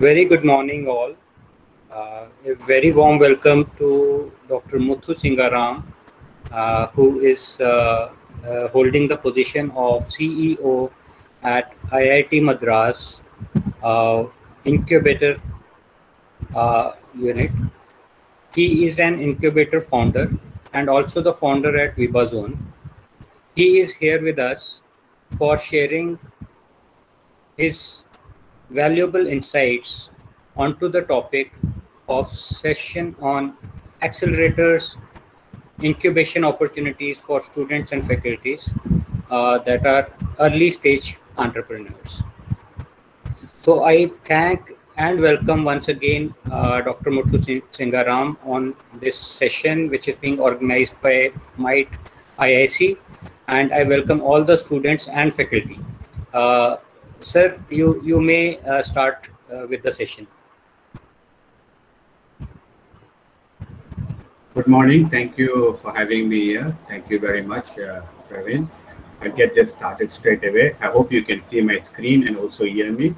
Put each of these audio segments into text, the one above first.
Very good morning, all. A very warm welcome to Dr. Muthu Singaram, who is holding the position of CEO at IIT Madras Incubator Unit. He is an incubator founder and also the founder at VibaZone. He is here with us for sharing his valuable insights onto the topic of session on accelerators, incubation opportunities for students and faculties that are early stage entrepreneurs. So I thank and welcome once again Dr. Muthu Singaram on this session, which is being organized by MIET IIC, and I welcome all the students and faculty. Sir, you may start with the session. Good morning. Thank you for having me here. Thank you very much, Praveen. I'll get this started straight away. I hope you can see my screen and also hear me.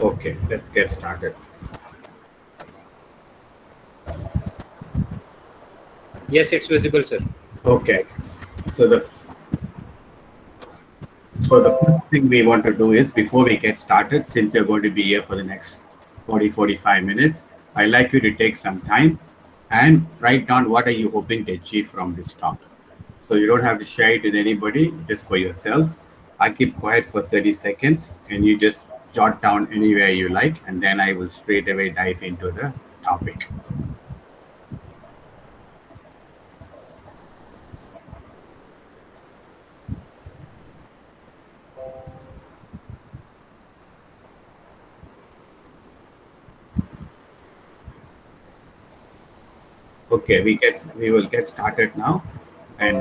Okay, let's get started. Yes, it's visible, sir. Okay, so the first thing we want to do is, before we get started, since you're going to be here for the next 40-45 minutes, I'd like you to take some time and write down what are you hoping to achieve from this talk. So you don't have to share it with anybody, just for yourself. I keep quiet for 30 seconds and you just jot down anywhere you like, and then I will straight away dive into the topic. Okay, we will get started now, and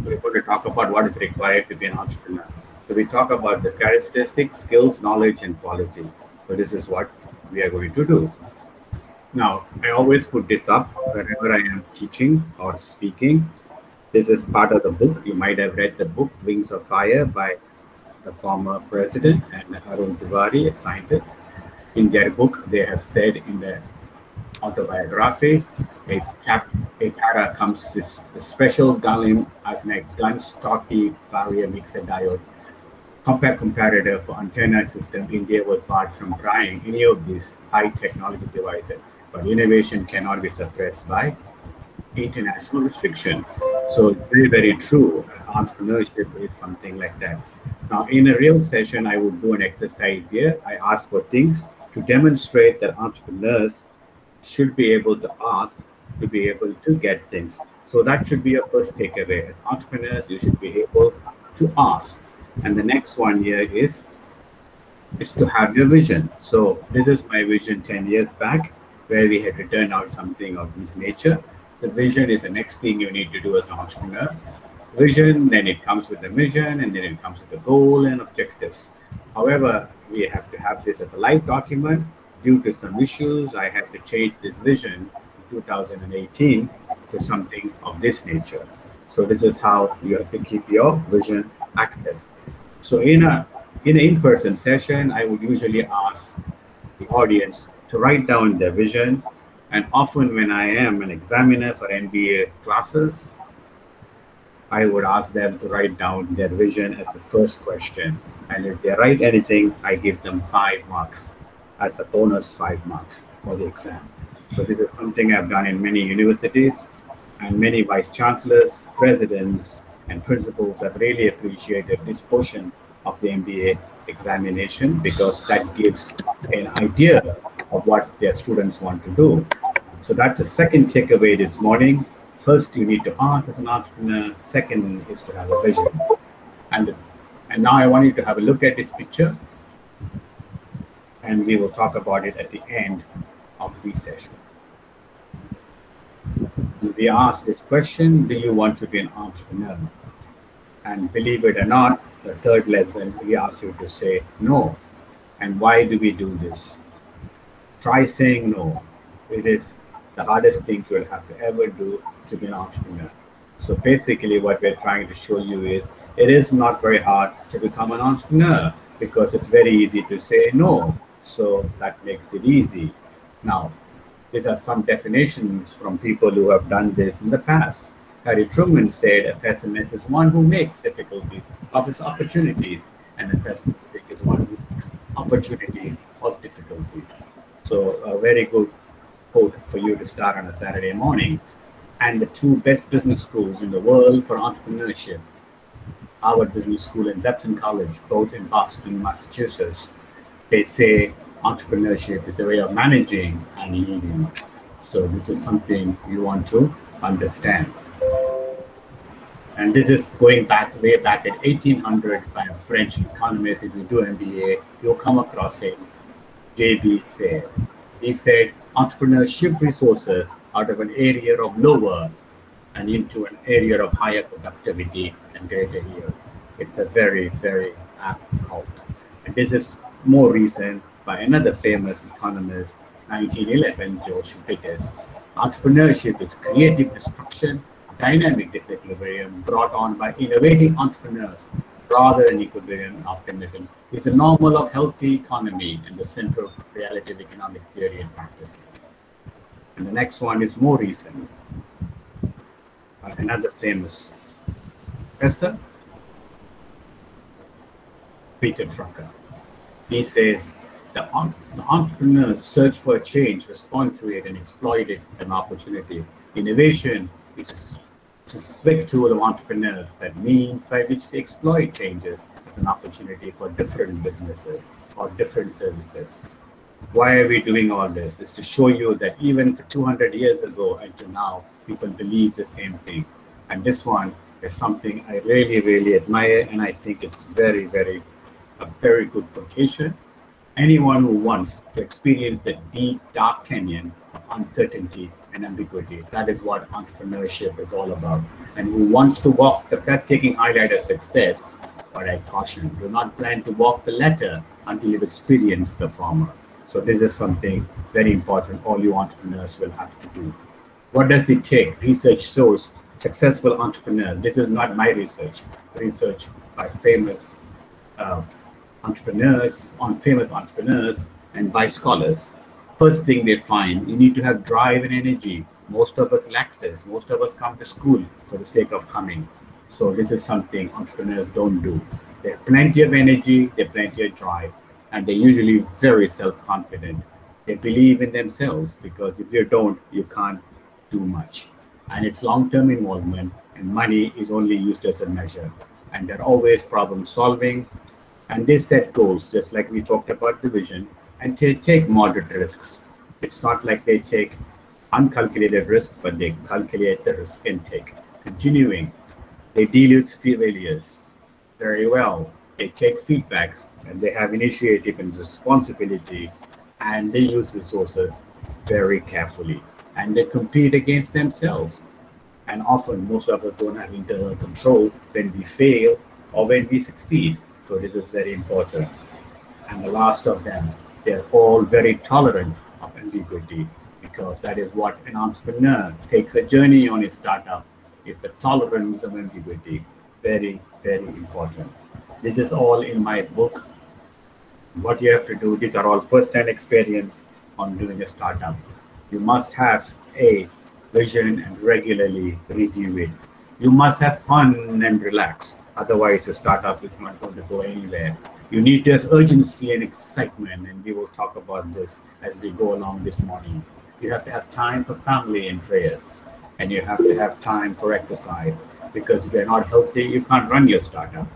we're going to talk about what is required to be an entrepreneur. So we talk about the characteristics, skills, knowledge, and quality. So this is what we are going to do. Now, I always put this up whenever I am teaching or speaking. This is part of the book. You might have read the book, Wings of Fire, by the former president and Arun Tiwari, a scientist. In their book, they have said in the autobiography, a para comes this special gallium arsenide gun stocky barrier mixer diode comparator for antenna system. India was barred from trying any of these high technology devices, but innovation cannot be suppressed by international restriction. So it's very, very true. Entrepreneurship is something like that. Now, in a real session, I would do an exercise here. I ask for things to demonstrate that entrepreneurs should be able to ask to be able to get things. So that should be your first takeaway. As entrepreneurs, you should be able to ask. And the next one here is to have your vision. So this is my vision 10 years back, where we had written out something of this nature. The vision is the next thing you need to do as an entrepreneur. Vision, then it comes with the mission, and then it comes with the goal and objectives. However, we have to have this as a live document. Due to some issues, I had to change this vision in 2018 to something of this nature. So this is how you have to keep your vision active. So in an in-person session, I would usually ask the audience to write down their vision. And often when I am an examiner for MBA classes, I would ask them to write down their vision as the first question. And if they write anything, I give them 5 marks. As a bonus 5 marks for the exam. So this is something I've done in many universities, and many vice chancellors, presidents, and principals have really appreciated this portion of the MBA examination, because that gives an idea of what their students want to do. So that's the second takeaway this morning. First, you need to ask as an entrepreneur. Second is to have a vision. And now I want you to have a look at this picture, and we will talk about it at the end of the session. We ask this question: do you want to be an entrepreneur? And believe it or not, the third lesson, we ask you to say no. And why do we do this? Try saying no. It is the hardest thing you'll have to ever do to be an entrepreneur. So basically what we're trying to show you is it is not very hard to become an entrepreneur because it's very easy to say no. So that makes it easy. Now, these are some definitions from people who have done this in the past. Harry Truman said a pessimist is one who makes difficulties of his opportunities, and a pessimistic is one who makes opportunities of difficulties. So a very good quote for you to start on a Saturday morning. And the two best business schools in the world for entrepreneurship, Harvard Business School and Babson College, both in Boston, Massachusetts, they say entrepreneurship is a way of managing and leading. So this is something you want to understand. And this is going back way back at 1800 by a French economist. If you do MBA, you'll come across him. J.B. says. He said, entrepreneurs shift resources out of an area of lower and into an area of higher productivity and greater yield. It's a very, very apt quote. And this is more recent by another famous economist, 1911, George Pickens. Entrepreneurship is creative destruction, dynamic disequilibrium brought on by innovating entrepreneurs rather than equilibrium and optimism. It's the normal of healthy economy and the central reality of economic theory and practices. And the next one is more recent. Another famous professor, Peter Drucker. He says, the entrepreneurs search for a change, respond to it, and exploit it as an opportunity. Innovation is a slick tool of entrepreneurs, that means by which they exploit changes as an opportunity for different businesses or different services. Why are we doing all this? It's to show you that even for 200 years ago and to now, people believe the same thing. And this one is something I really, really admire, and I think it's a very good vocation. Anyone who wants to experience the deep, dark canyon of uncertainty and ambiguity, that is what entrepreneurship is all about. And who wants to walk the breathtaking highlight of success, but I caution, do not plan to walk the latter until you've experienced the former. So this is something very important all you entrepreneurs will have to do. What does it take? Research shows successful entrepreneurs. This is not my research. Research by famous entrepreneurs and by scholars. First thing they find, you need to have drive and energy. Most of us lack this. Most of us come to school for the sake of coming. So this is something entrepreneurs don't do. They have plenty of energy, they have plenty of drive, and they're usually very self-confident. They believe in themselves, because if you don't, you can't do much. And it's long-term involvement, and money is only used as a measure. And they're always problem solving, and they set goals, just like we talked about the vision, and they take moderate risks. It's not like they take uncalculated risk, but they calculate the risk intake. Continuing, they deal with failures very well. They take feedbacks, and they have initiative and responsibility, and they use resources very carefully, and they compete against themselves. And often, most of us don't have internal control when we fail or when we succeed. So this is very important. And the last of them, they're all very tolerant of ambiguity, because that is what an entrepreneur takes a journey on his startup, is the tolerance of ambiguity. Very, very important. This is all in my book. What you have to do, these are all first-hand experience on doing a startup. You must have a vision and regularly review it. You must have fun and relax. Otherwise, your startup is not going to go anywhere. You need to have urgency and excitement, and we will talk about this as we go along this morning. You have to have time for family and prayers, and you have to have time for exercise, because if you're not healthy, you can't run your startup.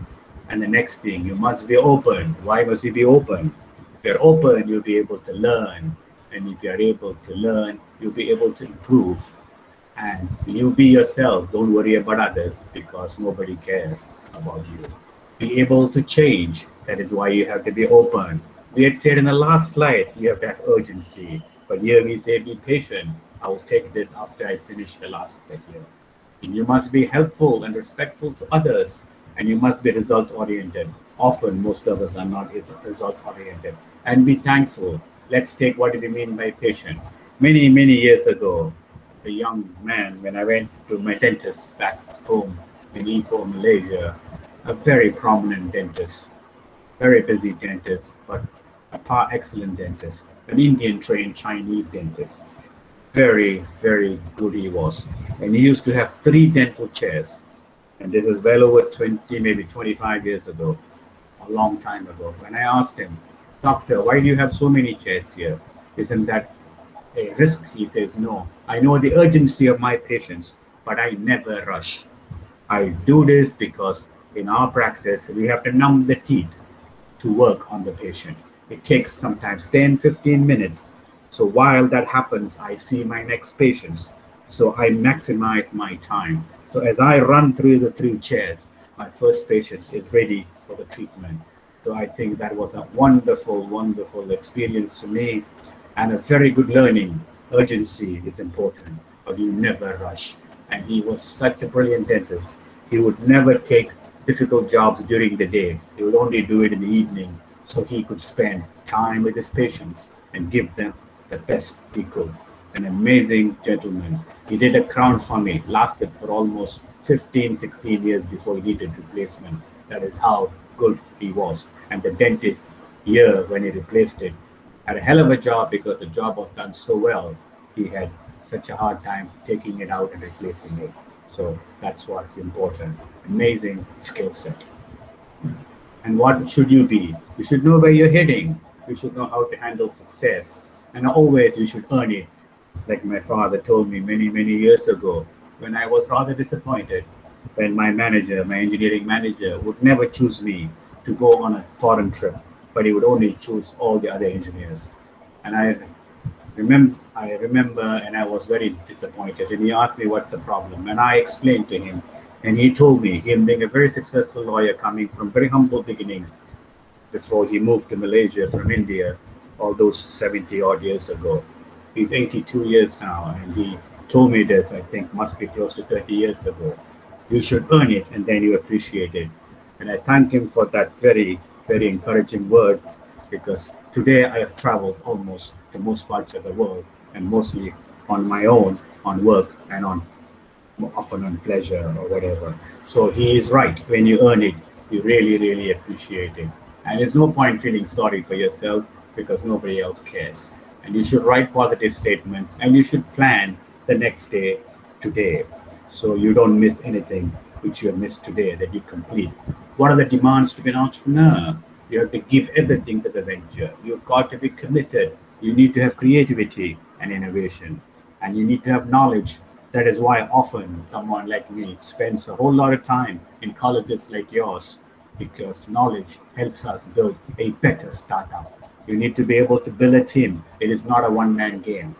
And the next thing, you must be open. Why must you be open? If you're open, you'll be able to learn. And if you're able to learn, you'll be able to improve. And you be yourself. Don't worry about others, because nobody cares about you. Be able to change. That is why you have to be open. We had said in the last slide, you have to have urgency. But here we say, be patient. I will take this after I finish the last bit here. And you must be helpful and respectful to others. And you must be result-oriented. Often, most of us are not result-oriented. And be thankful. Let's take what do we mean by patient. Many, many years ago, a young man when I went to my dentist back home in Ipoh, Malaysia, a very prominent dentist, very busy dentist, but a par excellent dentist, an Indian trained Chinese dentist. Very, very good he was. And he used to have 3 dental chairs. And this is well over 20, maybe 25 years ago, a long time ago. When I asked him, Doctor, why do you have so many chairs here? Isn't that a risk? He says, no. I know the urgency of my patients, but I never rush. I do this because in our practice, we have to numb the teeth to work on the patient. It takes sometimes 10, 15 minutes. So while that happens, I see my next patients. So I maximize my time. So as I run through the 3 chairs, my first patient is ready for the treatment. So I think that was a wonderful, wonderful experience for me and a very good learning. Urgency is important, but you never rush. And he was such a brilliant dentist. He would never take difficult jobs during the day. He would only do it in the evening so he could spend time with his patients and give them the best he could. An amazing gentleman. He did a crown for me, lasted for almost 15, 16 years before he needed replacement. That is how good he was. And the dentist here, when he replaced it, had a hell of a job because the job was done so well. He had such a hard time taking it out and replacing it. So that's what's important. Amazing skill set. And what should you be? You should know where you're heading. You should know how to handle success. And always you should earn it. Like my father told me many, many years ago, when I was rather disappointed when my manager, my engineering manager, would never choose me to go on a foreign trip, but he would only choose all the other engineers. And I remember, and I was very disappointed. And he asked me, what's the problem? And I explained to him, and he told me, him being a very successful lawyer coming from very humble beginnings before he moved to Malaysia from India, all those 70 odd years ago. He's 82 years now, and he told me this, I think must be close to 30 years ago. You should earn it, and then you appreciate it. And I thank him for that very, very encouraging words, because today I have traveled almost to most parts of the world, and mostly on my own, on work, and often on pleasure or whatever. So he is right. When you earn it, you really, really appreciate it. And there's no point feeling sorry for yourself because nobody else cares. And you should write positive statements, and you should plan the next day today, so you don't miss anything which you have missed today that you complete. What are the demands to be an entrepreneur? You have to give everything to the venture. You've got to be committed. You need to have creativity and innovation, and you need to have knowledge. That is why often someone like me spends a whole lot of time in colleges like yours, because knowledge helps us build a better startup. You need to be able to build a team. It is not a one-man game.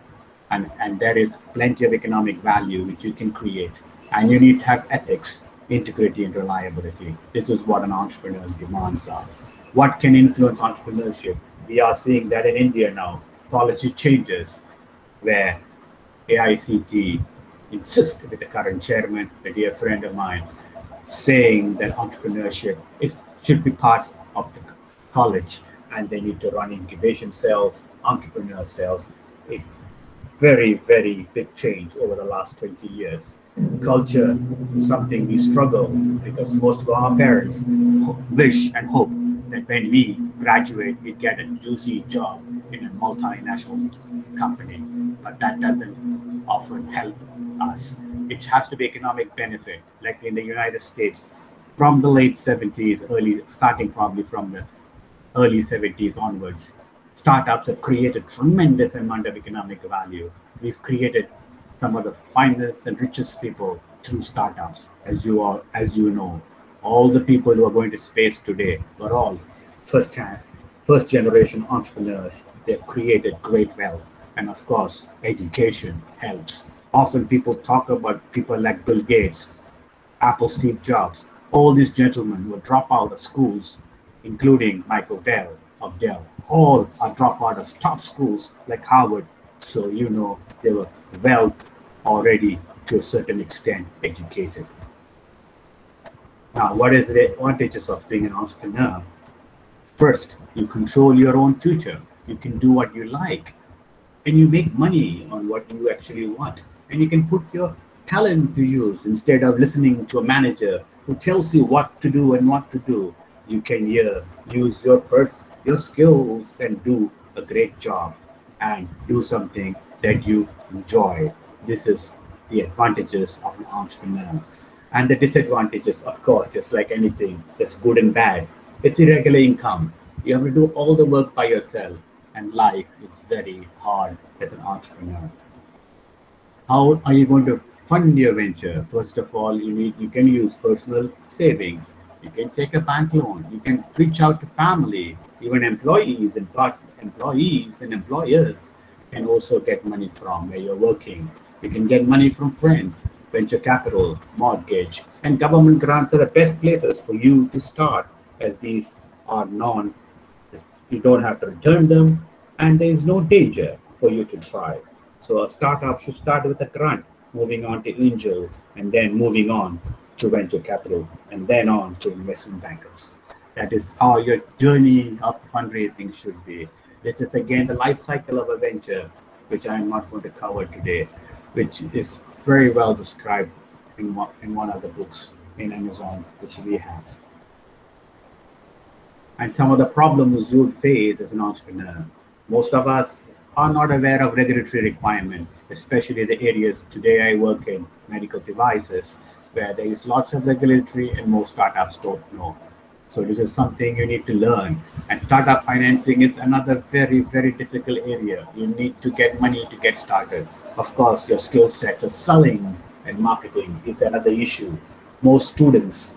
And there is plenty of economic value which you can create. And you need to have ethics, integrity, and reliability. This is what an entrepreneur's demands are. What can influence entrepreneurship? We are seeing that in India now. Policy changes where AICT insists with the current chairman, a dear friend of mine, saying that entrepreneurship should be part of the college, and they need to run incubation cells, entrepreneur cells. A very, very big change over the last 20 years. Culture is something we struggle because most of our parents wish and hope that when we graduate, we get a juicy job in a multinational company, but that doesn't often help us. It has to be economic benefit, like in the United States, from the late 70s, starting probably from the early 70s onwards. Startups have created tremendous amount of economic value. We've created some of the finest and richest people through startups, as you know. All the people who are going to space today were all first generation entrepreneurs. They've created great wealth. And of course, education helps. Often people talk about people like Bill Gates, Apple Steve Jobs, all these gentlemen who drop out of schools, including Michael Dell of Dell, all are drop out of top schools like Harvard. So you know they were well already to a certain extent educated. Now, what is the advantages of being an entrepreneur? First, you control your own future. You can do what you like, and you make money on what you actually want. and you can put your talent to use instead of listening to a manager who tells you what to do and what to do. You can use your skills and do a great job and do something that you enjoy. This is the advantages of an entrepreneur. And the disadvantages, of course, just like anything, there's good and bad. It's irregular income. You have to do all the work by yourself, and life is very hard as an entrepreneur. How are you going to fund your venture? First of all, you can use personal savings. You can take a bank loan. You can reach out to family, even employees and employers can also get money from where you're working. You can get money from friends, venture capital, mortgage, and government grants are the best places for you to start, as these are you don't have to return them, and there is no danger for you to try. So a startup should start with a grant, moving on to angel, and then moving on to venture capital, and then on to investment bankers. That is how your journey of fundraising should be. This is again the life cycle of a venture, which I am not going to cover today, which is very well described in one of the books in Amazon, which we have. And some of the problems you would face as an entrepreneur. Most of us are not aware of regulatory requirement, especially the areas today I work in, medical devices, where there is lots of regulatory and most startups don't know. So this is something you need to learn. And startup financing is another very, very difficult area. You need to get money to get started. Of course, your skill sets of selling and marketing is another issue. Most students,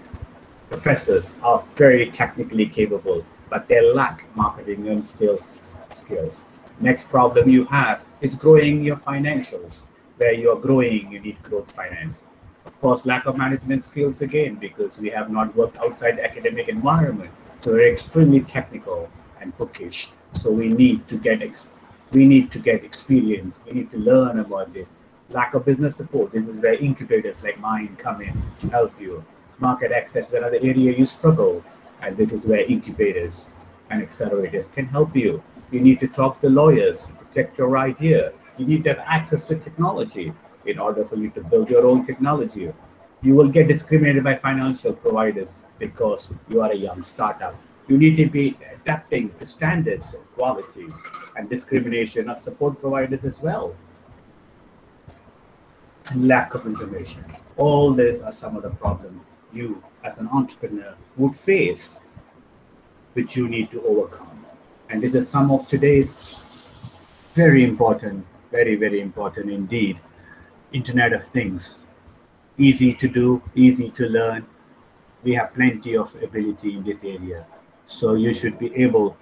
professors are very technically capable, but they lack marketing and sales skills. Next problem you have is growing your financials. Where you are growing, you need growth finance. Of course, lack of management skills again, because we have not worked outside the academic environment. So we're extremely technical and bookish. So we need to get experience. We need to learn about this. Lack of business support. This is where incubators like mine come in to help you. Market access is another area you struggle, and this is where incubators and accelerators can help you. You need to talk to lawyers to protect your idea. You need to have access to technology in order for you to build your own technology. You will get discriminated by financial providers because you are a young startup. You need to be adapting to standards of quality and discrimination of support providers as well. And lack of information. All these are some of the problems you as an entrepreneur would face, which you need to overcome. And this is some of today's very important, very, very important indeed, Internet of Things. Easy to do, easy to learn. We have plenty of ability in this area. So you should be able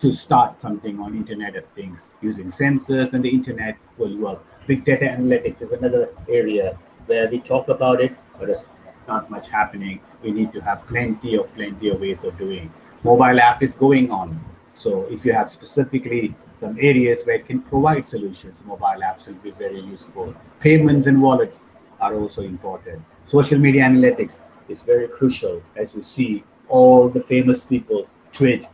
to start something on Internet of Things using sensors, and the internet will work. Big data analytics is another area where we talk about it, but there's not much happening. We need to have plenty of ways of doing. Mobile app is going on. So if you have specifically some areas where it can provide solutions, mobile apps will be very useful. Payments and wallets are also important. Social media analytics is very crucial. As you see, all the famous people tweet.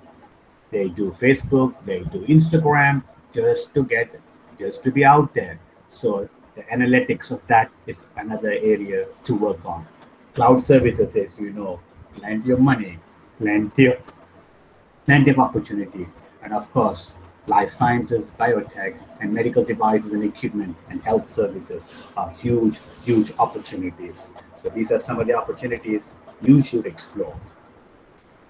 They do Facebook, they do Instagram, just to be out there. So the analytics of that is another area to work on. Cloud services, as you know, plenty of money, plenty of opportunity, and of course, life sciences, biotech, and medical devices and equipment and health services are huge, huge opportunities. So these are some of the opportunities you should explore.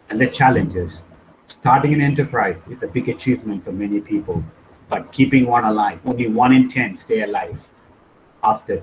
And the challenges. Starting an enterprise is a big achievement for many people, but keeping one alive, only 1 in 10 stay alive after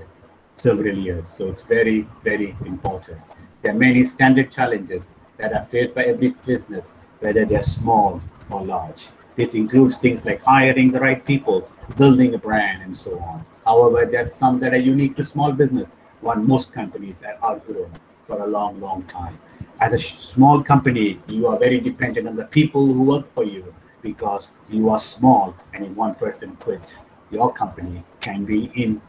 several years. So it's very, very important. There are many standard challenges that are faced by every business, whether they're small or large. This includes things like hiring the right people, building a brand, and so on. However, there are some that are unique to small business, one most companies have outgrown for a long, long time. As a small company, you are very dependent on the people who work for you, because you are small, and if one person quits, your company can be in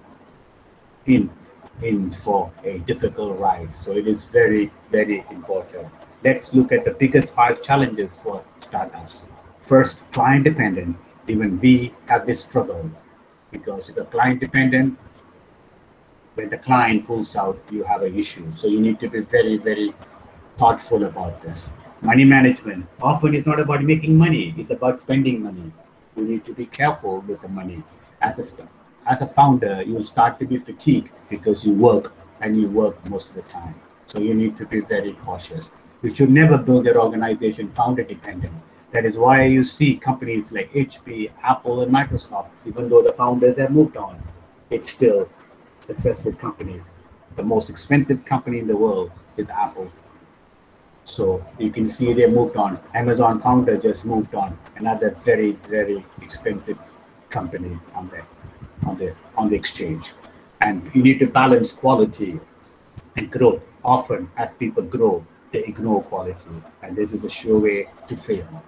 for a difficult ride. So it is very, very important. Let's look at the biggest 5 challenges for startups. First, client dependent. Even we have this struggle, because if you're client dependent, when the client pulls out, you have an issue. So you need to be very, very thoughtful about this. Money management often is not about making money, it's about spending money. You need to be careful with the money. As a founder, you will start to be fatigued because you work and you work most of the time. So you need to be very cautious. You should never build your organization founder dependent. That is why you see companies like HP, Apple, and Microsoft, even though the founders have moved on, it's still successful companies. The most expensive company in the world is Apple. So you can see they moved on. Amazon founder just moved on. Another very, very expensive company on the exchange. And you need to balance quality and growth. Often, as people grow, they ignore quality, and this is a sure way to fail.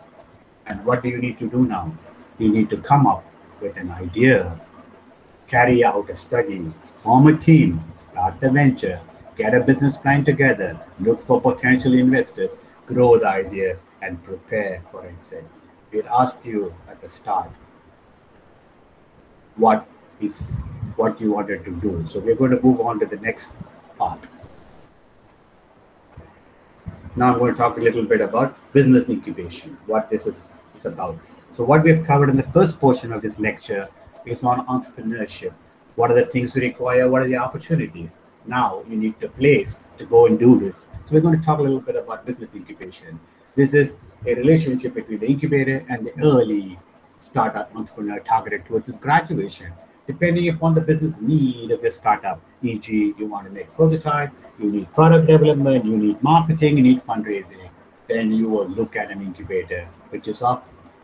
And what do you need to do now? You need to come up with an idea, carry out a study, form a team, start the venture, get a business plan together, look for potential investors, grow the idea, and prepare for exit. We'll ask you at the start what you wanted to do. So we're going to move on to the next part. Now I'm going to talk a little bit about business incubation, what this is about. So what we've covered in the first portion of this lecture is on entrepreneurship. What are the things you require? What are the opportunities? Now you need a place to go and do this. So we're going to talk a little bit about business incubation. This is a relationship between the incubator and the early startup entrepreneur targeted towards its graduation, depending upon the business need of your startup. E.g., you want to make prototype, you need product development, you need marketing, you need fundraising. Then you will look at an incubator, which is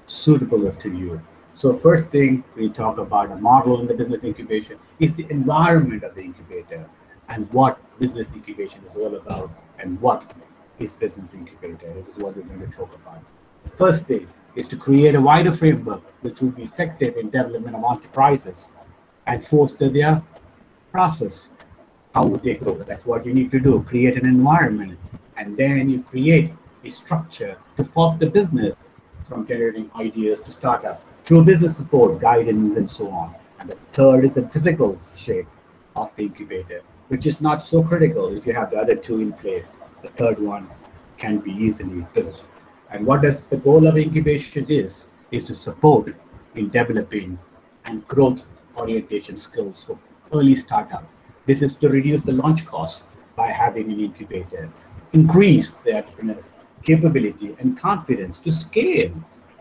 suitable to you. So first thing we talk about a model in the business incubation is the environment of the incubator and what business incubation is all about and what is business incubator. This is what we're going to talk about. The first thing is to create a wider framework which will be effective in development of enterprises and foster their process. How would they grow? That's what you need to do, create an environment, and then you create a structure to foster business from generating ideas to startup through business support, guidance, and so on. And the third is the physical shape of the incubator, which is not so critical if you have the other two in place. The third one can be easily built. And what does the goal of incubation is to support in developing and growth orientation skills for early startup. This is to reduce the launch costs by having an incubator, increase the entrepreneur's capability and confidence to scale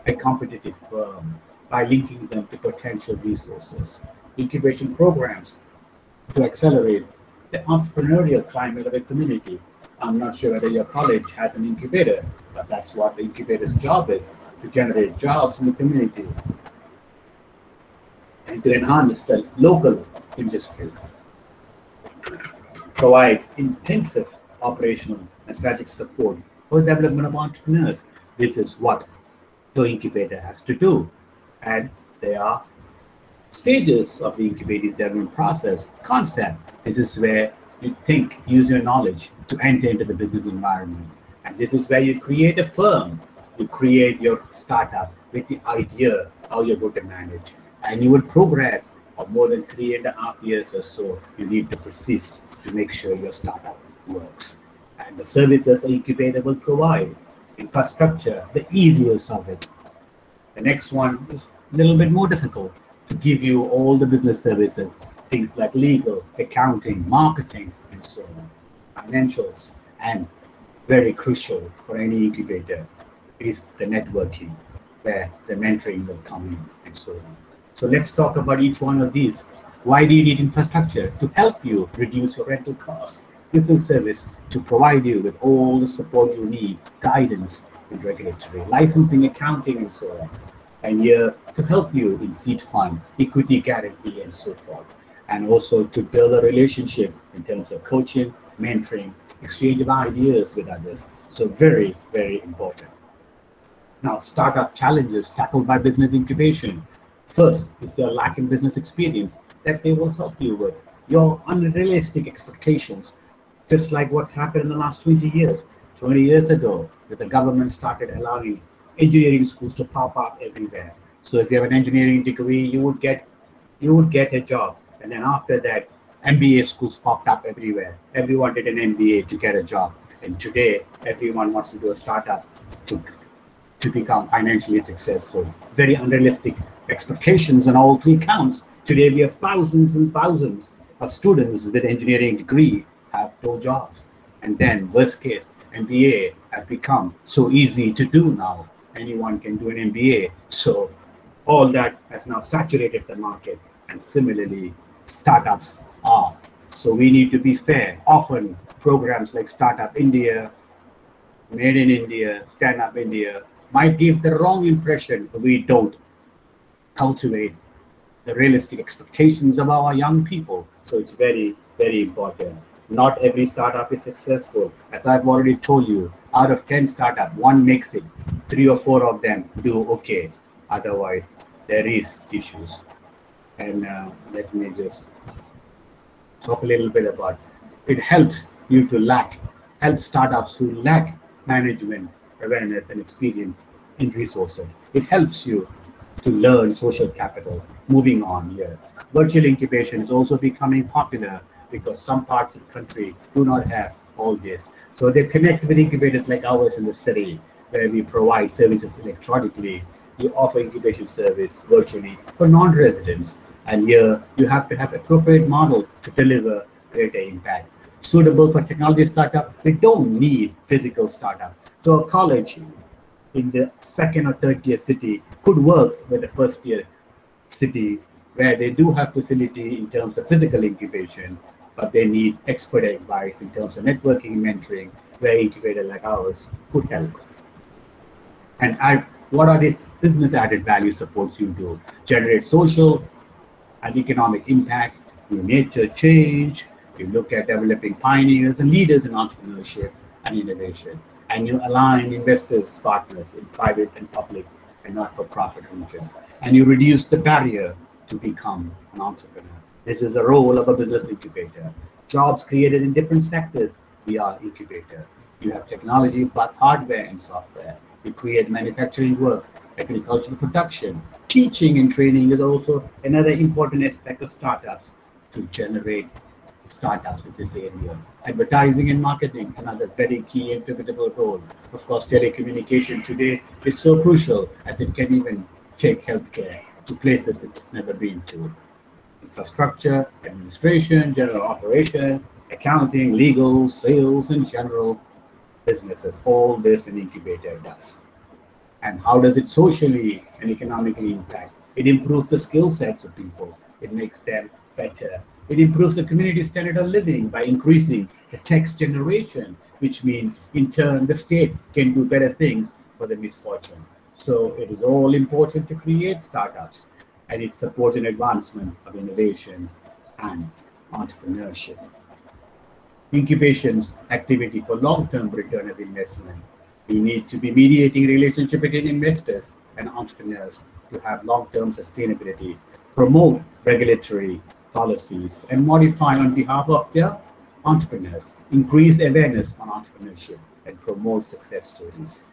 a competitive firm by linking them to potential resources. Incubation programs to accelerate the entrepreneurial climate of a community. I'm not sure whether your college has an incubator, but that's what the incubator's job is, to generate jobs in the community and to enhance the local industry, provide intensive operational and strategic support for the development of entrepreneurs. This is what the incubator has to do. And there are stages of the incubator's development process. Concept, this is where you think, use your knowledge to enter into the business environment. And this is where you create a firm, you create your startup with the idea how you're going to manage. And you will progress for more than 3.5 years or so. You need to persist to make sure your startup works. And the services an incubator will provide, infrastructure, the easiest of it. The next one is a little bit more difficult, to give you all the business services, things like legal, accounting, marketing, and so on, financials. And very crucial for any incubator is the networking, where the mentoring will come in and so on. So let's talk about each one of these. Why do you need infrastructure? To help you reduce your rental costs. Business service to provide you with all the support you need, guidance in regulatory, licensing, accounting, and so on. And here to help you in seed fund, equity guarantee, and so forth. And also to build a relationship in terms of coaching, mentoring, exchange of ideas with others. So very, very important. Now, startup challenges tackled by business incubation. First is your lack in business experience that they will help you with. Your unrealistic expectations, just like what's happened in the last 20 years. 20 years ago, when the government started allowing engineering schools to pop up everywhere. So if you have an engineering degree, you would get a job. And then after that, MBA schools popped up everywhere. Everyone did an MBA to get a job. And today, everyone wants to do a startup to become financially successful. Very unrealistic expectations on all three counts. Today, we have thousands and thousands of students with engineering degree have no jobs. And then, worst case, MBA have become so easy to do now. Anyone can do an MBA. So all that has now saturated the market. And similarly, startups are. So we need to be fair. Often programs like Startup India, Made in India, Stand Up India might give the wrong impression if we don't cultivate the realistic expectations of our young people. So it's very, very important. Not every startup is successful. As I've already told you, out of 10 startups, one makes it. 3 or 4 of them do okay. Otherwise, there is issues. And let me just talk a little bit about it. It helps you to help startups who lack management awareness and experience in resources. It helps you to learn social capital. Moving on here, virtual incubation is also becoming popular because some parts of the country do not have all this. So they connect with incubators like ours in the city, where we provide services electronically. You offer incubation service virtually for non-residents. And here you have to have appropriate model to deliver greater impact. Suitable for technology startup, we don't need physical startup. So a college in the second or third tier city could work with the first tier city where they do have facility in terms of physical incubation, but they need expert advice in terms of networking and mentoring, where incubator like ours could help. And what are these business added value supports you do? Generate social and economic impact, you nurture change, you look at developing pioneers and leaders in entrepreneurship and innovation, and you align investors, partners in private and public and not-for-profit regions, and you reduce the barrier to become an entrepreneur. This is the role of a business incubator. Jobs created in different sectors, we are incubator. You have technology, but hardware and software. You create manufacturing work, agricultural production. Teaching and training is also another important aspect of startups to generate startups in this area. Advertising and marketing, another very key and pivotal role. Of course, telecommunication today is so crucial as it can even take healthcare to places it's never been to. Infrastructure, administration, general operation, accounting, legal, sales, and general businesses. All this an incubator does. And how does it socially and economically impact? It improves the skill sets of people. It makes them better. It improves the community standard of living by increasing the tax generation, which means in turn the state can do better things for the misfortune. So it is all important to create startups, and it supports an advancement of innovation and entrepreneurship. Incubation's activity for long-term return of investment. We need to be mediating relationship between investors and entrepreneurs to have long-term sustainability, promote regulatory policies, and modify on behalf of their entrepreneurs, increase awareness on entrepreneurship, and promote success stories.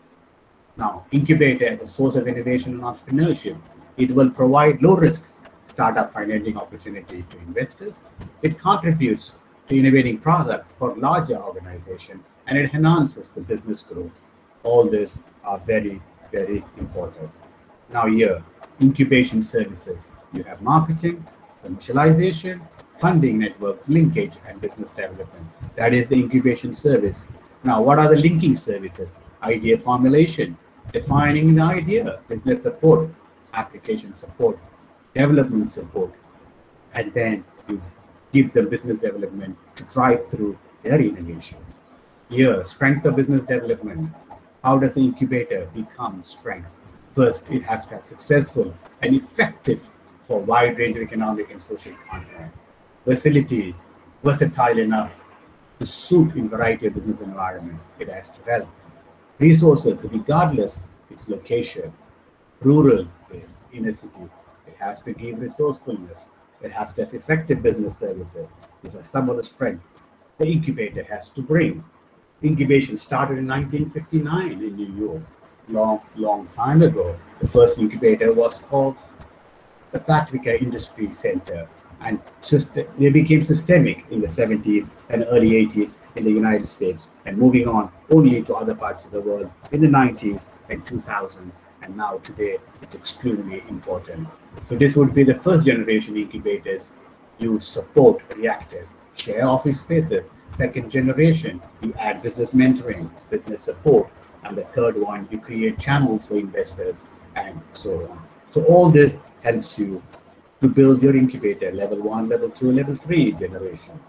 Now, incubator as a source of innovation and entrepreneurship, it will provide low-risk startup financing opportunity to investors. It contributes to innovating products for larger organizations, and it enhances the business growth. All this are very, very important. Now here, incubation services. You have marketing, commercialization, funding networks, linkage, and business development. That is the incubation service. Now, what are the linking services? Idea formulation, defining the idea, business support, application support, development support, and then you give them business development to drive through their innovation. Here, strength of business development. How does the incubator become strength? First, it has to be successful and effective for a wide range of economic and social content. Facility, versatile enough to suit in variety of business environment. It has to help. Resources, regardless its location, rural based, inner cities. It has to give resourcefulness. It has to have effective business services. These are some of the strengths the incubator has to bring. Incubation started in 1959 in New York, long time ago. The first incubator was called the Patrica Industry Center. and they became systemic in the 70s and early 80s in the United States, and moving on only to other parts of the world in the 90s and 2000, and now today it's extremely important. So this would be the first generation incubators. You support reactive, share office spaces. Second generation, you add business mentoring, business support. And the third one, you create channels for investors and so on. So all this helps you to build your incubator, level 1, level 2, level 3 generation.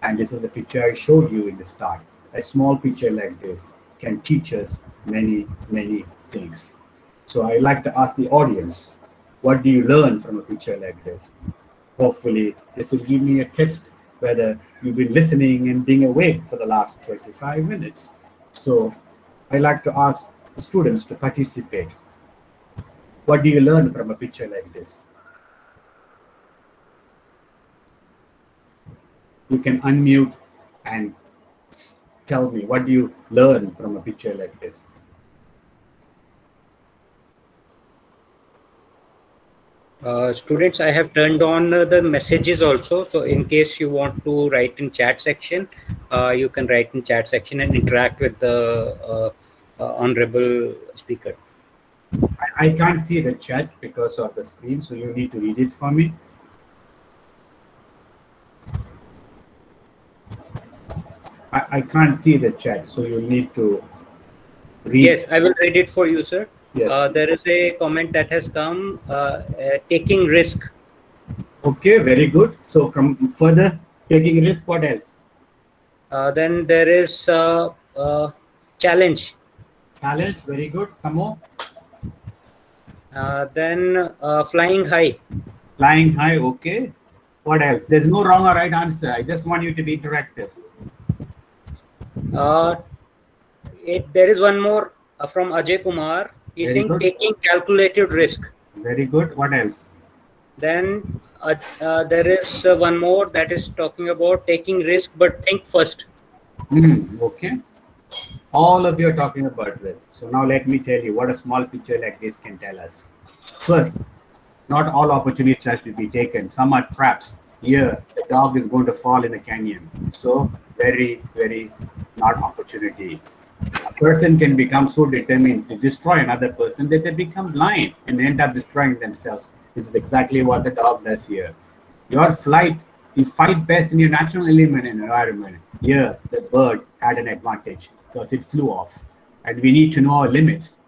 And this is a picture I showed you in the start. A small picture like this can teach us many, many things. So I like to ask the audience, what do you learn from a picture like this? Hopefully, this will give me a test whether you've been listening and being awake for the last 25 minutes. So I like to ask the students to participate. What do you learn from a picture like this? You can unmute and tell me, what do you learn from a picture like this? Students, I have turned on the messages also. So in case you want to write in chat section, you can write in chat section and interact with the honorable speaker. I can't see the chat because of the screen, so you need to read it for me. I can't see the chat, so you need to read. Yes, I will read it for you, sir. Yes. There is a comment that has come, taking risk. Okay, very good. So come further, taking risk, what else? Then there is challenge. Challenge, very good. Some more? Then flying high. Flying high, okay. What else? There's no wrong or right answer. I just want you to be interactive. There is one more from Ajay Kumar. He's saying taking calculated risk. Very good. What else? Then there is one more that is talking about taking risk, but think first. Okay. All of you are talking about risk. So now let me tell you what a small picture like this can tell us. First, not all opportunities have to be taken. Some are traps. Here, the dog is going to fall in a canyon. So very, very not opportunity. A person can become so determined to destroy another person that they become blind and end up destroying themselves. This is exactly what the dog does here. Your flight, you fight best in your natural element and environment. Here, the bird had an advantage because it flew off. And we need to know our limits.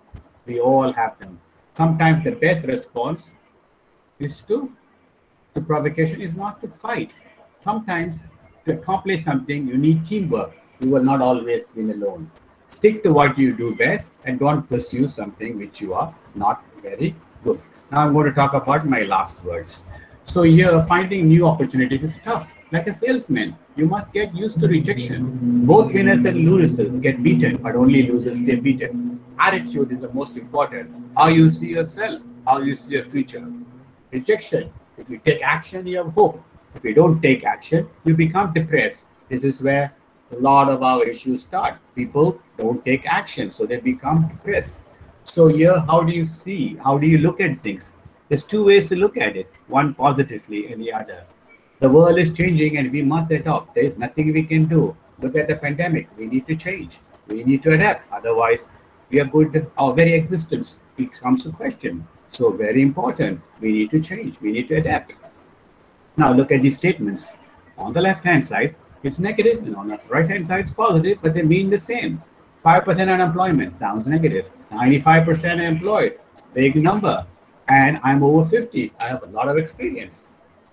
We all have them. Sometimes the best response is to provocation is not to fight. Sometimes to accomplish something, you need teamwork. You will not always win alone. Stick to what you do best and don't pursue something which you are not very good. Now I'm going to talk about my last words. So here, finding new opportunities is tough. Like a salesman, you must get used to rejection. Both winners and losers get beaten, but only losers get beaten. Attitude is the most important. How you see yourself, how you see your future. Rejection. If you take action, you have hope. If you don't take action, you become depressed. This is where a lot of our issues start. People don't take action, so they become depressed. So here, how do you see? How do you look at things? There's two ways to look at it, one positively and the other. The world is changing and we must adopt. There is nothing we can do. Look at the pandemic. We need to change. We need to adapt. Otherwise, we are going to, our very existence becomes a question. So very important. We need to change. We need to adapt. Now look at these statements. On the left-hand side, it's negative, and on the right-hand side, it's positive, but they mean the same. 5% unemployment sounds negative. 95% employed, big number. And I'm over 50. I have a lot of experience.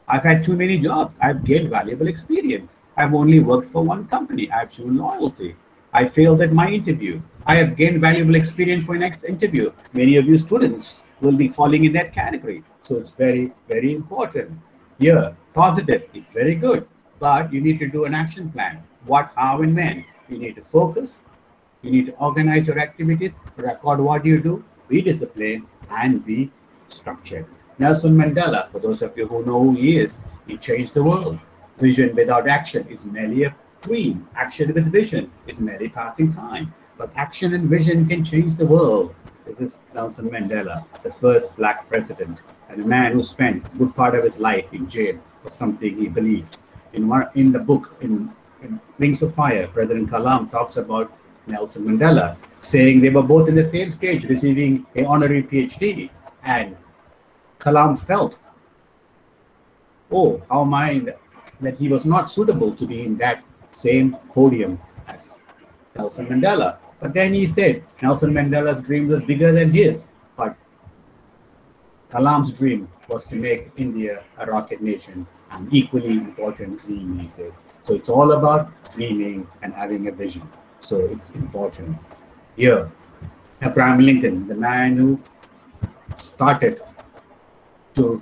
I've had too many jobs. I've gained valuable experience. I've only worked for one company. I've shown loyalty. I failed at my interview. I have gained valuable experience for next interview. Many of you students will be falling in that category. So it's very, very important. Here, positive is very good, but you need to do an action plan. What, how, and when. You need to focus. You need to organize your activities, record what you do, be disciplined, and be structured. Nelson Mandela, for those of you who know who he is, he changed the world. Vision without action is merely a dream. Action with vision is merely passing time. But action and vision can change the world. This is Nelson Mandela, the first black president, and a man who spent a good part of his life in jail was something he believed. In the book, in Wings of Fire, President Kalam talks about Nelson Mandela, saying they were both in the same stage, receiving an honorary PhD. And Kalam felt, oh, how am I, that he was not suitable to be in that same podium as Nelson Mandela. But then he said Nelson Mandela's dream was bigger than his. But Kalam's dream was to make India a rocket nation, an equally important dream these days. So it's all about dreaming and having a vision. So it's important. Here, Abraham Lincoln, the man who started to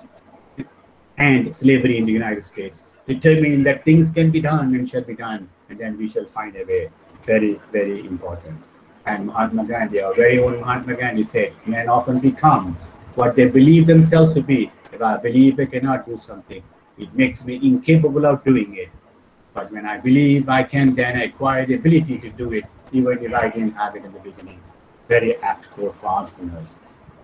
end slavery in the United States, determining that things can be done and shall be done, and then we shall find a way. Very, very important. And Mahatma Gandhi, our very own Mahatma Gandhi, said, men often become what they believe themselves to be. If I believe I cannot do something, it makes me incapable of doing it. But when I believe I can, then I acquire the ability to do it, even if I didn't have it in the beginning. Very apt quote for entrepreneurs.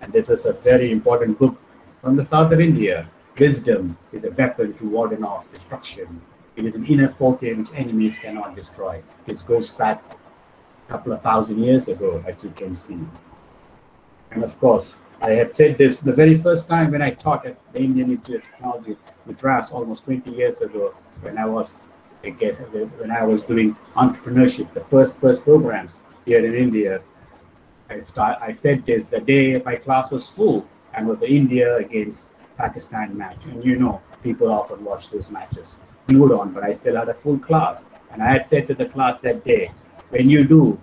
And this is a very important book from the south of India. Wisdom is a weapon to ward off destruction. It is an inner forte which enemies cannot destroy. This goes back a couple of thousand years ago, as you can see. And of course, I had said this the very first time when I taught at the Indian Institute of Technology, Madras, almost 20 years ago, when I was doing entrepreneurship, the first programs here in India. I said this the day my class was full and was the India against Pakistan match. And you know, people often watch those matches glued on, but I still had a full class. And I had said to the class that day, when you do,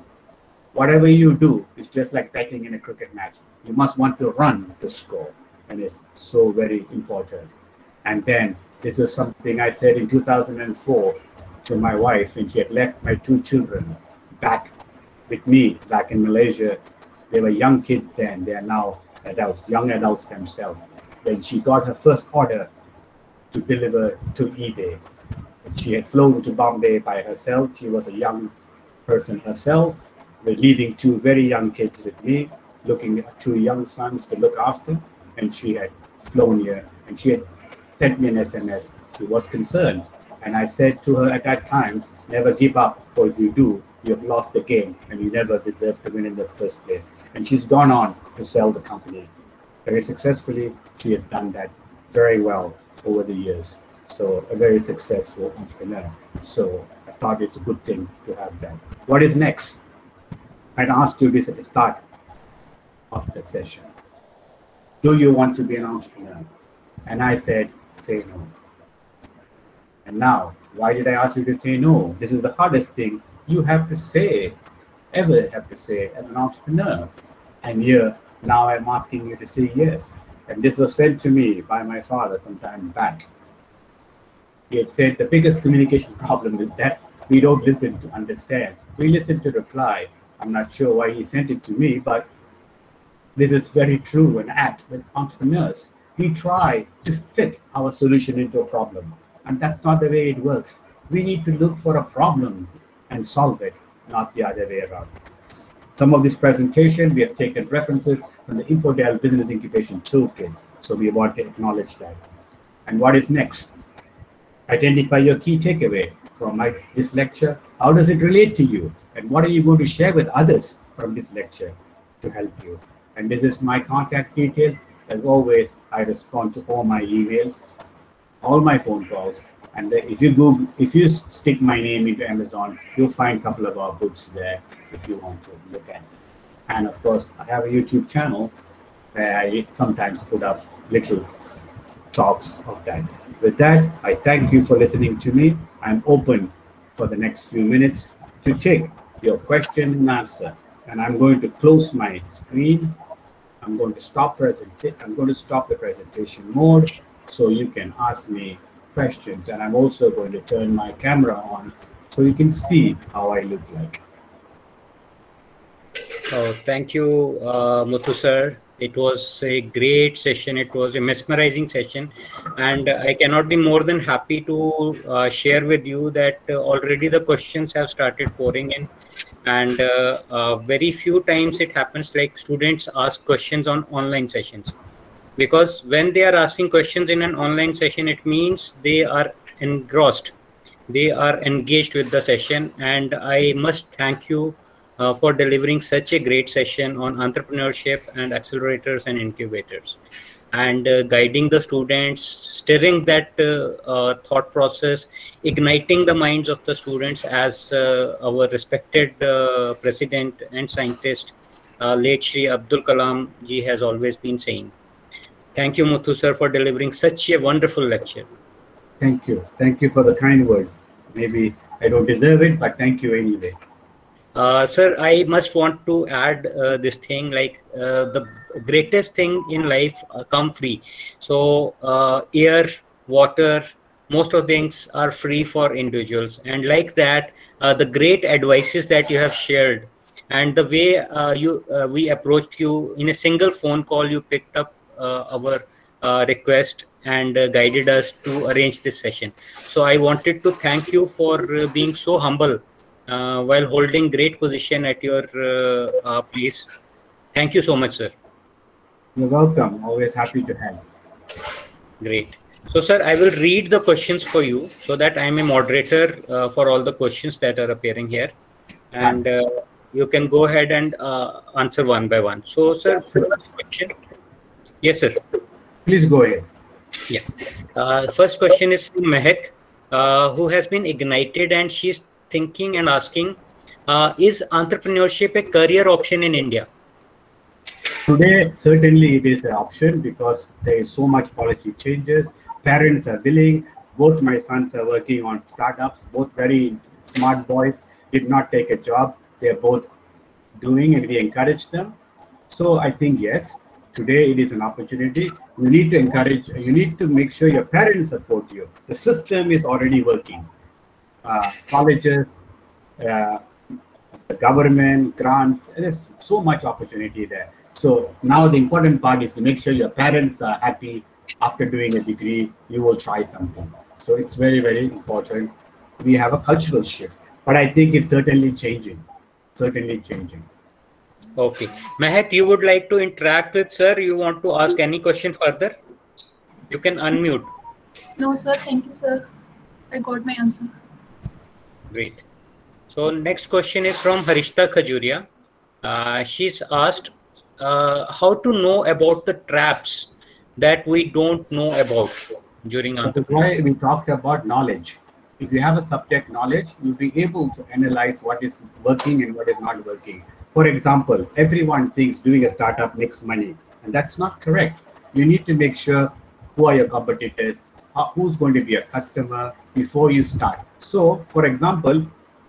whatever you do is just like betting in a cricket match. You must want to run to score. And it's so very important. And then this is something I said in 2004 to my wife when she had left my two children back with me back in Malaysia. They were young kids then. They are now adults, young adults themselves. When she got her first order to deliver to eBay, she had flown to Bombay by herself. She was a young person herself, leaving two very young kids with me, looking at two young sons to look after. And she had flown here and she had sent me an SMS. She was concerned. And I said to her at that time, never give up, for if you do, you have lost the game and you never deserve to win in the first place. And she's gone on to sell the company very successfully. She has done that very well over the years. So a very successful entrepreneur. So I thought it's a good thing to have that. What is next? I'd asked you this at the start of the session. Do you want to be an entrepreneur? And I said, say no. And now, why did I ask you to say no? This is the hardest thing you have to say, ever have to say as an entrepreneur. And here, now I'm asking you to say yes. And this was said to me by my father some time back. He had said the biggest communication problem is that we don't listen to understand. We listen to reply. I'm not sure why he sent it to me, but this is very true and apt with entrepreneurs. We try to fit our solution into a problem. And that's not the way it works. We need to look for a problem and solve it, not the other way around. Some of this presentation, we have taken references from the Infodel Business Incubation Toolkit. So we want to acknowledge that. And what is next? Identify your key takeaway from this lecture. How does it relate to you? And what are you going to share with others from this lecture to help you? And this is my contact details. As always, I respond to all my emails, all my phone calls. And if you stick my name into Amazon, you'll find a couple of our books there if you want to look at it. And of course, I have a YouTube channel where I sometimes put up little talks of that. With that, I thank you for listening to me. I'm open for the next few minutes to take your question and answer. And I'm going to close my screen. I'm going to stop the presentation mode so you can ask me questions. And I'm also going to turn my camera on so you can see how I look like. Oh, thank you, Muthu sir. It was a great session. It was a mesmerizing session. And I cannot be more than happy to share with you that already the questions have started pouring in. And very few times it happens like students ask questions on online sessions. because when they are asking questions in an online session, it means they are engrossed, they are engaged with the session. And I must thank you for delivering such a great session on entrepreneurship and accelerators and incubators, and guiding the students, stirring that thought process, igniting the minds of the students, as our respected president and scientist, late Shri Abdul Kalam ji, has always been saying. Thank you, Muthu sir, for delivering such a wonderful lecture. Thank you. Thank you for the kind words. Maybe I don't deserve it, but thank you anyway. Sir, I must want to add this thing, like the greatest thing in life come free. So air, water, most of things are free for individuals. And like that, the great advices that you have shared, and the way we approached you in a single phone call, you picked up our request and guided us to arrange this session. So I wanted to thank you for being so humble while holding great position at your place. Thank you so much, sir. You're welcome. Always happy to help. Great. So, sir, I will read the questions for you so that I am a moderator for all the questions that are appearing here. And you can go ahead and answer one by one. So, sir, first question. Yes, sir. Please go ahead. Yeah. First question is from Mehak, who has been ignited, and she's thinking and asking, is entrepreneurship a career option in India? Today, certainly it is an option because there is so much policy changes. Parents are willing. Both my sons are working on startups, both very smart boys, did not take a job. They're both doing, and we encourage them. So I think, yes, today it is an opportunity. You need to encourage, you need to make sure your parents support you. The system is already working. Colleges, the government, grants, there's so much opportunity there. So now the important part is to make sure your parents are happy after doing a degree, you will try something. So it's very, very important. We have a cultural shift, but I think it's certainly changing, Okay. Mehak, you would like to interact with sir? You want to ask any question further? You can unmute. No, sir. Thank you, sir. I got my answer. Great. So next question is from Harishta Khajuria. She's asked how to know about the traps that we don't know about during entrepreneurship. That's why we talked about knowledge. If you have a subject knowledge, you'll be able to analyze what is working and what is not working. For example, everyone thinks doing a startup makes money, and that's not correct. You need to make sure who are your competitors, who's going to be a customer before you start. So, for example,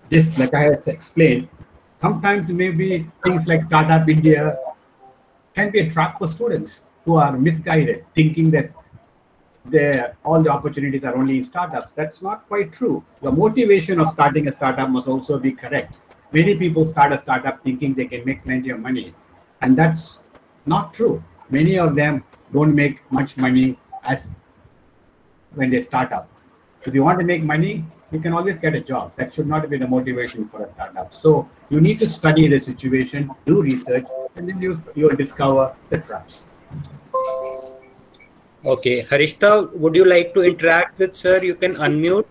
just like I have explained, sometimes maybe things like Startup India can be a trap for students who are misguided, thinking that all the opportunities are only in startups. That's not quite true. The motivation of starting a startup must also be correct. Many people start a startup thinking they can make plenty of money, and that's not true. Many of them don't make much money as when they start up. If you want to make money, you can always get a job. That should not be the motivation for a startup. So you need to study the situation, do research, and then you'll discover the traps. Okay, Harishta, would you like to interact with sir? You can unmute.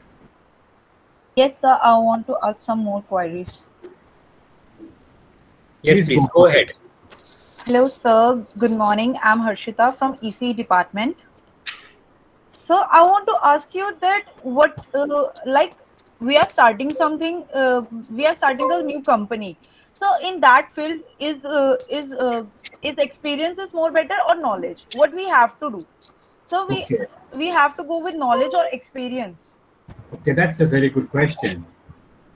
Yes, sir. I want to ask some more queries. Yes, please go ahead. Hello, sir. Good morning. I'm Harshita from EC department. So I want to ask you that what, like, we are starting something. We are starting a new company. So in that field, is experience is more better or knowledge? What we have to do? So we have to go with knowledge or experience. Okay, that's a very good question.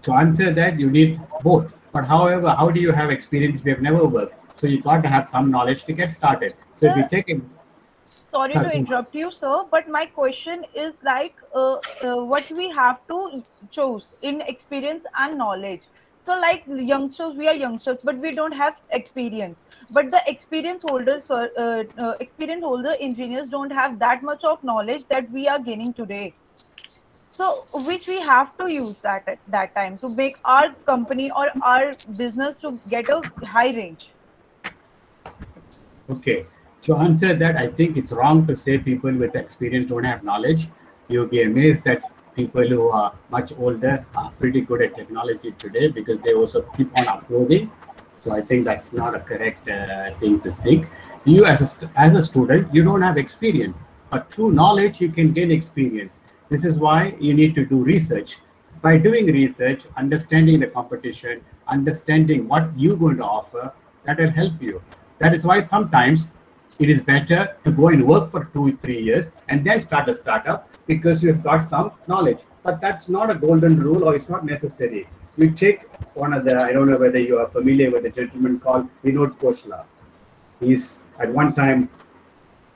To answer that, you need both. But however, how do you have experience? We have never worked. So you got to have some knowledge to get started. So if you take it. Sorry to interrupt you, sir, but my question is like what we have to choose in experience and knowledge. So like youngsters, we are youngsters, but we don't have experience. But the experience holders, experience holder engineers don't have that much of knowledge that we are gaining today. So which we have to use that at that time to make our company or our business to get a high range. Okay. To answer that, I think it's wrong to say people with experience don't have knowledge. You'll be amazed that people who are much older are pretty good at technology today because they also keep on uploading. So I think that's not a correct thing to think. You as a student, you don't have experience, but through knowledge, you can gain experience. This is why you need to do research. By doing research, understanding the competition, understanding what you're going to offer, that will help you. That is why sometimes it is better to go and work for 2-3 years and then start a startup because you've got some knowledge. But that's not a golden rule, or it's not necessary. You take one of the, I don't know whether you are familiar with a gentleman called Vinod Khosla. He's at one time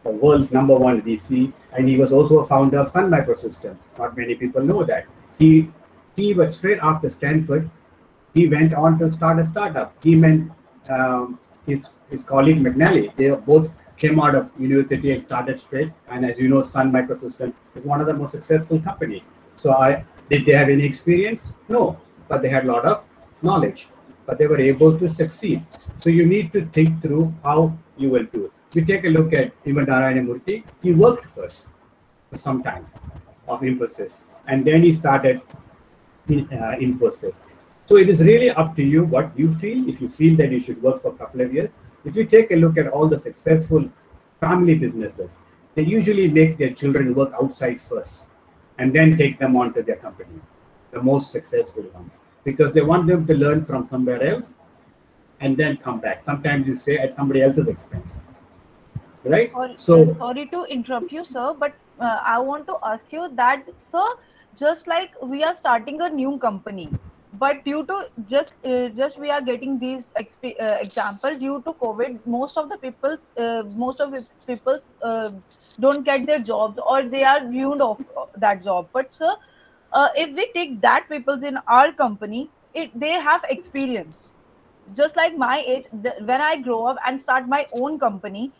the world's #1 VC, and he was also a founder of Sun Microsystem. Not many people know that. He went straight after Stanford. He went on to start a startup. He met his colleague McNally. They both came out of university and started straight. And as you know, Sun Microsystems is one of the most successful companies. So did they have any experience? No, but they had a lot of knowledge. But they were able to succeed. So you need to think through how you will do it. If you take a look at even Narayana Murthy, he worked first for some time of Infosys, and then he started Infosys. So it is really up to you what you feel. If you feel that you should work for a couple of years, if you take a look at all the successful family businesses, they usually make their children work outside first and then take them on to their company, the most successful ones, because they want them to learn from somewhere else and then come back. Sometimes you say at somebody else's expense, right? Sorry to interrupt you, sir, but I want to ask you that, sir, just like we are starting a new company, but due to just we are getting these example due to COVID, most of the people don't get their jobs, or they are ruined of that job. But sir, if we take that peoples in our company, they have experience. Just like my age, when I grow up and start my own company,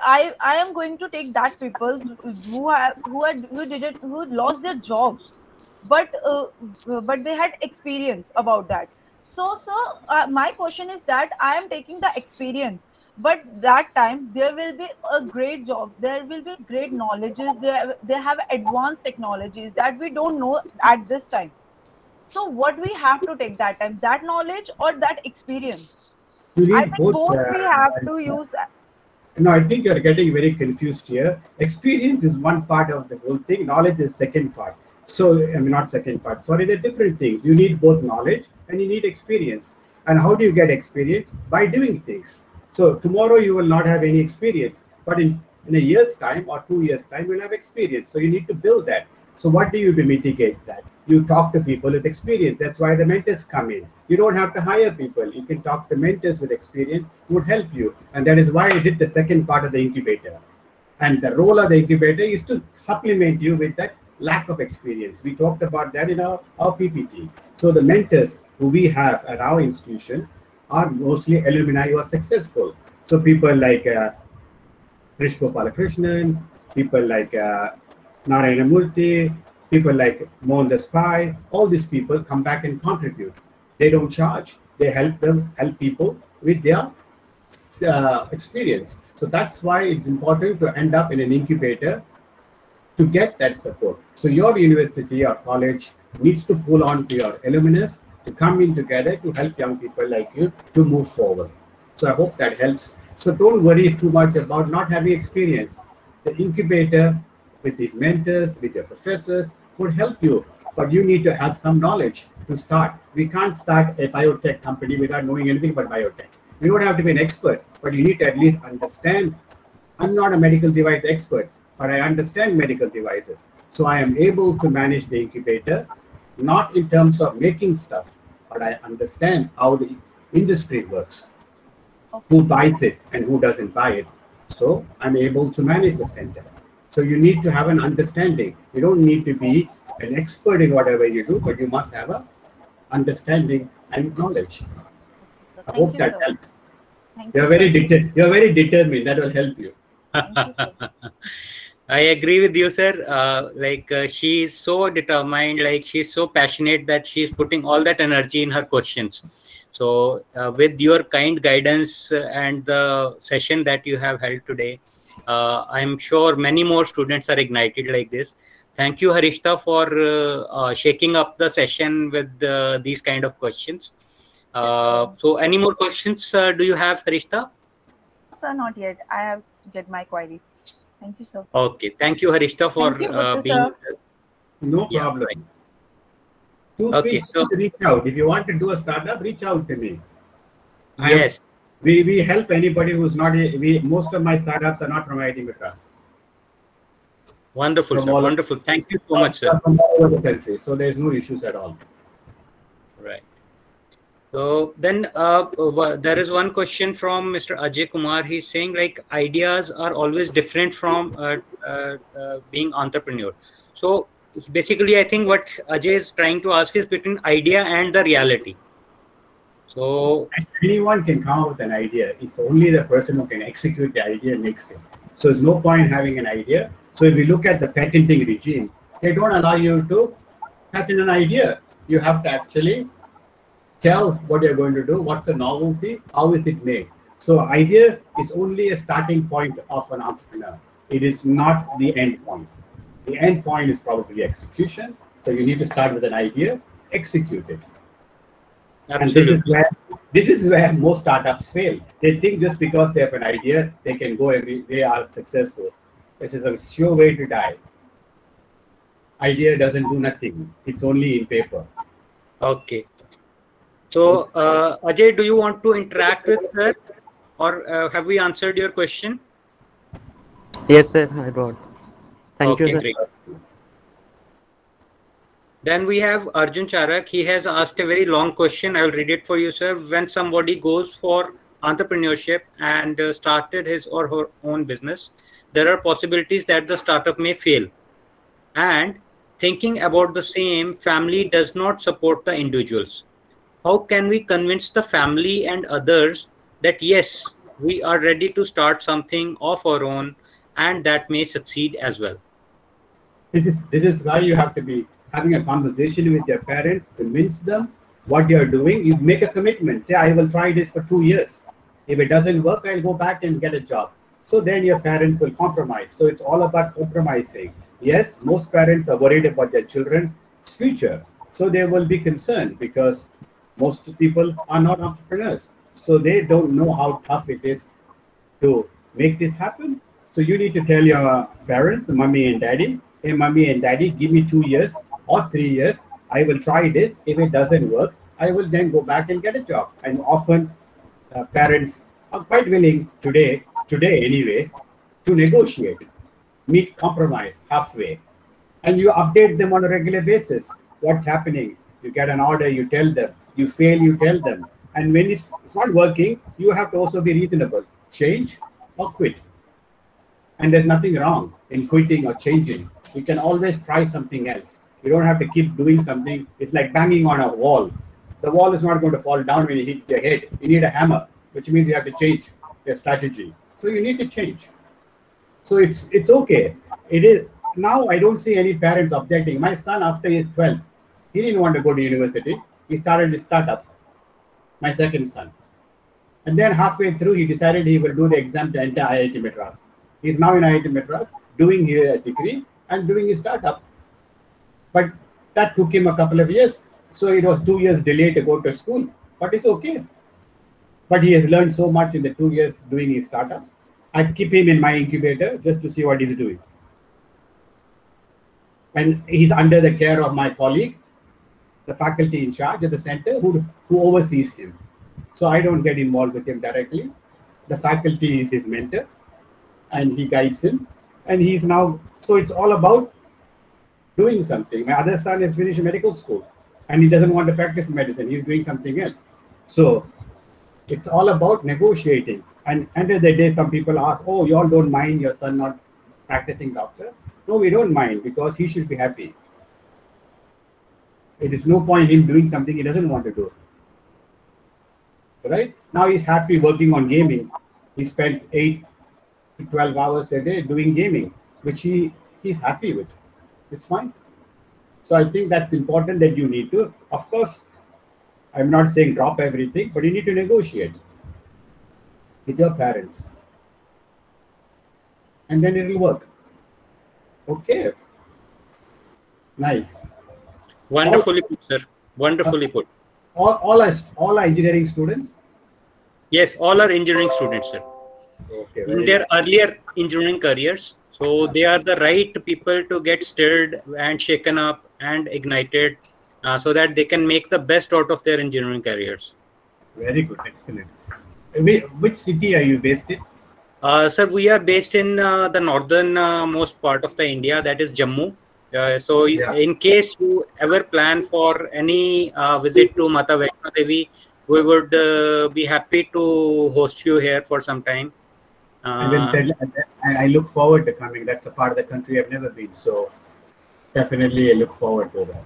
I am going to take that people who lost their jobs, but they had experience about that. So sir, my question is that I am taking the experience, but that time there will be a great job, there will be great knowledges, they have advanced technologies that we don't know at this time. So what we have to take that time, that knowledge or that experience? I think both we have to use. No, I think you're getting very confused here. Experience is one part of the whole thing. Knowledge is second part. So, I mean, not second part. Sorry, they're different things. You need both knowledge and you need experience. And how do you get experience? By doing things. So tomorrow you will not have any experience, but in a year's time or 2 years' time, you'll have experience. So you need to build that. So what do you do to mitigate that? You talk to people with experience. That's why the mentors come in. You don't have to hire people. You can talk to mentors with experience who would help you. And that is why I did the second part of the incubator. And the role of the incubator is to supplement you with that lack of experience. We talked about that in our PPT. So the mentors who we have at our institution are mostly alumni who are successful. So people like Krish Gopalakrishnan, people like Narayana Murthy, people like Mohan Despai, all these people come back and contribute. They don't charge. They help people with their experience. So that's why it's important to end up in an incubator to get that support. So your university or college needs to pull on to your alumnus to come in together to help young people like you to move forward. So I hope that helps. So don't worry too much about not having experience. The incubator with these mentors, with your professors, would help you, but you need to have some knowledge to start. We can't start a biotech company without knowing anything about biotech. You don't have to be an expert, but you need to at least understand. I'm not a medical device expert, but I understand medical devices. So I am able to manage the incubator, not in terms of making stuff, but I understand how the industry works, who buys it and who doesn't buy it. So I'm able to manage the center. So you need to have an understanding. You don't need to be an expert in whatever you do, but you must have an understanding and knowledge. I hope that helps. You're very determined. That will help you. I agree with you, sir. She is so determined, she's so passionate that she's putting all that energy in her questions. So with your kind guidance and the session that you have held today, I'm sure many more students are ignited like this. Thank you, Harishta, for shaking up the session with these kind of questions. So any more questions do you have, Harishta? Sir, not yet. I have get my query. Thank you, sir. Okay. Thank you, Harishta, for Thank you, Muthu, being... sir. No Yeah, problem. right. Feel Okay, free so to reach out. If you want to do a startup, reach out to me. yes, We help anybody who's not, most of my startups are not from IIT Madras. wonderful, From sir. all Wonderful. Thank you so much, sir. From all over the country. So there's no issues at all. Right. So then there is one question from Mr. Ajay Kumar. He's saying like ideas are always different from being entrepreneur. So basically, I think what Ajay is trying to ask is between idea and the reality. So Anyone can come up with an idea. It's only the person who can execute the idea makes it. So there's no point having an idea. So if you look at the patenting regime, they don't allow you to patent an idea. You have to actually tell what you're going to do, what's the novelty, how is it made. So idea is only a starting point of an entrepreneur. It is not the end point. The end point is probably execution. So you need to start with an idea, execute it. absolutely. And this is where most startups fail. They think just because they have an idea, they can go they are successful. This is a sure way to die. Idea doesn't do nothing. It's only in paper. Okay. So Ajay, do you want to interact with her, or have we answered your question? Yes, sir. I got. Thank you, Okay, sir. great. Then we have Arjun Charak. He has asked a very long question. I will read it for you, sir. When somebody goes for entrepreneurship and started his or her own business, there are possibilities that the startup may fail. And thinking about the same, family does not support the individuals. How can we convince the family and others that yes, we are ready to start something of our own and that may succeed as well? This is why you have to be having a conversation with your parents, convince them what you're doing. You make a commitment. Say, I will try this for 2 years. If it doesn't work, I'll go back and get a job. So then your parents will compromise. So it's all about compromising. Yes, most parents are worried about their children's future. So they will be concerned because most people are not entrepreneurs. So they don't know how tough it is to make this happen. So you need to tell your parents, mommy and daddy, hey, mommy and daddy, give me 2 years or 3 years. I will try this. If it doesn't work, I will then go back and get a job. And often parents are quite willing today anyway, to negotiate, meet compromise halfway. And you update them on a regular basis. What's happening? You get an order, you tell them. You fail, you tell them. And when it's not working, you have to also be reasonable. Change or quit. And there's nothing wrong in quitting or changing. You can always try something else. You don't have to keep doing something. It's like banging on a wall. The wall is not going to fall down when you hit your head. You need a hammer, which means you have to change your strategy. So you need to change. So it's okay. It is now. I don't see any parents objecting. My son, after he's 12, he didn't want to go to university. He started his startup. My second son, and then halfway through, he decided he will do the exam to enter IIT Madras. He's now in IIT Madras doing his degree and doing his startup. But that took him a couple of years. So it was 2 years delay to go to school. But it's okay. But he has learned so much in the 2 years doing his startups. I keep him in my incubator just to see what he's doing. And he's under the care of my colleague, the faculty in charge at the center who oversees him. So I don't get involved with him directly. The faculty is his mentor and he guides him. And he's now, so it's all about doing something. My other son has finished medical school and he doesn't want to practice medicine. He's doing something else. So it's all about negotiating. And end of the day, some people ask, oh, you all don't mind your son not practicing doctor? No, we don't mind because he should be happy. It is no point in him doing something he doesn't want to do. Right? Now he's happy working on gaming. He spends 8 to 12 hours a day doing gaming, which he's happy with. It's fine. So I think that's important that you need to. Of course, I'm not saying drop everything, but you need to negotiate with your parents. And then it will work. Okay. Nice. Wonderfully put, sir. Wonderfully put. All are engineering students? Yes, all are engineering students, sir. Okay. In their earlier engineering careers. So they are the right people to get stirred and shaken up and ignited so that they can make the best out of their engineering careers. Very good. Excellent. Which city are you based in? Sir, we are based in the northern most part of the India, that is Jammu. So in case you ever plan for any visit to Mata Vaishno Devi, we would be happy to host you here for some time. I look forward to coming. That's a part of the country I've never been. So definitely I look forward to that.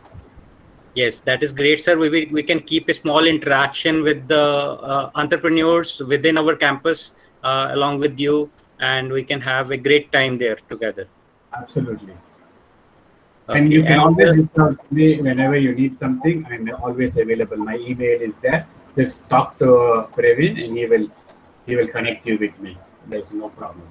Yes, that is great, sir. We can keep a small interaction with the entrepreneurs within our campus along with you, and we can have a great time there together. Absolutely. Okay. And you can always reach out to me whenever you need something. I'm always available. My email is there. Just talk to Praveen and he will connect you with me. There's no problem.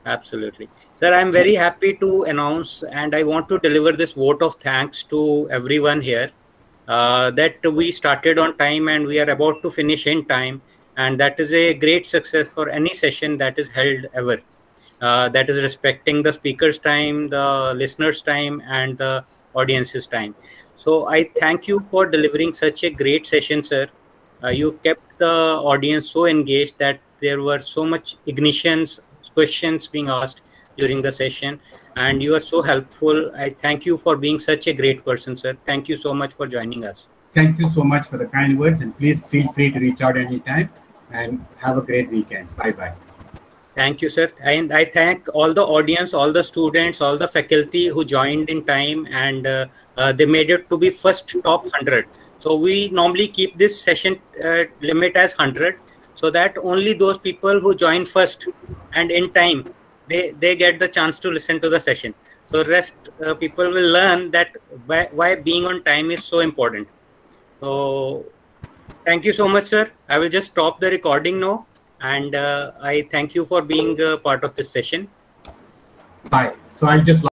Absolutely. Sir, I'm very happy to announce, and I want to deliver this vote of thanks to everyone here that we started on time and we are about to finish in time. And that is a great success for any session that is held ever. That is respecting the speaker's time, the listener's time, and the audience's time. So I thank you for delivering such a great session, sir. You kept the audience so engaged that there were so much ignitions, questions being asked during the session, and you are so helpful. I thank you for being such a great person, sir. Thank you so much for joining us. Thank you so much for the kind words, and please feel free to reach out anytime, and have a great weekend. Bye-bye. Thank you, sir. And I thank all the audience, all the students, all the faculty who joined in time, and they made it to be first top 100. So we normally keep this session limit as 100, so that only those people who join first and in time, they get the chance to listen to the session. So rest people will learn that why being on time is so important. So thank you so much, sir. I will just stop the recording now. And I thank you for being part of this session. Bye. So I'll just